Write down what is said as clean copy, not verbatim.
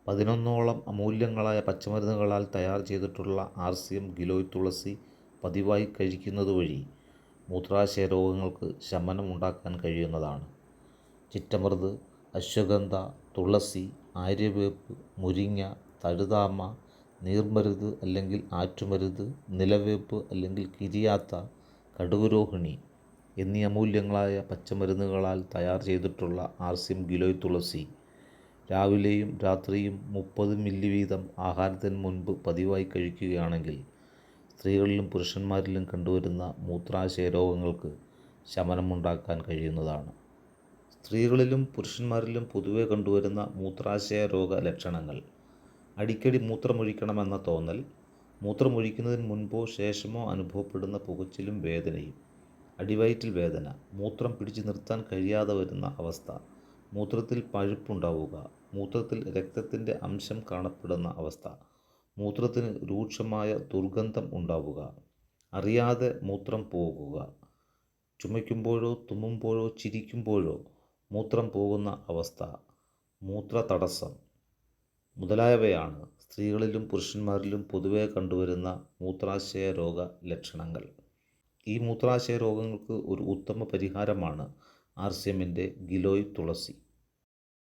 11ഓളം അമൂല്യങ്ങളായ പച്ചമരുന്നുകളാൽ തയ്യാർ ചെയ്തിട്ടുള്ള RCM ഗിലോയ് തുളസി പതിവായി കഴിക്കുന്നത് വഴി മൂത്രാശയ രോഗങ്ങൾക്ക് ശമനം ഉണ്ടാക്കാൻ കഴിയുന്നതാണ്. ചിറ്റമൃത്, അശ്വഗന്ധ, തുളസി, ആര്യവേപ്പ്, മുരിങ്ങ, തഴുതാമ, നീർമരുത് അല്ലെങ്കിൽ ആറ്റുമരുത്, നിലവേപ്പ് അല്ലെങ്കിൽ കിരിയാത്ത, കടുകുരോഹിണി എന്നീ അമൂല്യങ്ങളായ പച്ചമരുന്നുകളാൽ തയ്യാർ ചെയ്തിട്ടുള്ള RCM ഗിലോയ് തുളസി രാവിലെയും രാത്രിയും 30 മില്ലി വീതം ആഹാരത്തിന് മുൻപ് പതിവായി കഴിക്കുകയാണെങ്കിൽ സ്ത്രീകളിലും പുരുഷന്മാരിലും കണ്ടുവരുന്ന മൂത്രാശയ രോഗങ്ങൾക്ക് ശമനമുണ്ടാക്കാൻ കഴിയുന്നതാണ്. സ്ത്രീകളിലും പുരുഷന്മാരിലും പൊതുവെ കണ്ടുവരുന്ന മൂത്രാശയ രോഗ ലക്ഷണങ്ങൾ: അടിക്കടി മൂത്രമൊഴിക്കണമെന്ന തോന്നൽ, മൂത്രമൊഴിക്കുന്നതിന് മുൻപോ ശേഷമോ അനുഭവപ്പെടുന്ന പുകച്ചിലും വേദനയും, അടിവയറ്റിൽ വേദന, മൂത്രം പിടിച്ചു നിർത്താൻ കഴിയാതെ വരുന്ന അവസ്ഥ, മൂത്രത്തിൽ പഴുപ്പുണ്ടാവുക, മൂത്രത്തിൽ രക്തത്തിൻ്റെ അംശം കാണപ്പെടുന്ന അവസ്ഥ, മൂത്രത്തിന് രൂക്ഷമായ ദുർഗന്ധം ഉണ്ടാവുക, അറിയാതെ മൂത്രം പോകുക, ചുമയ്ക്കുമ്പോഴോ തുമ്മുമ്പോഴോ ചിരിക്കുമ്പോഴോ മൂത്രം പോകുന്ന അവസ്ഥ, മൂത്രതടസ്സം മുതലായവയാണ് സ്ത്രീകളിലും പുരുഷന്മാരിലും പൊതുവെ കണ്ടുവരുന്ന മൂത്രാശയ രോഗ ലക്ഷണങ്ങൾ. ഈ മൂത്രാശയ രോഗങ്ങൾക്ക് ഒരു ഉത്തമ പരിഹാരമാണ് RCMൻ്റെ ഗിലോയ് തുളസി.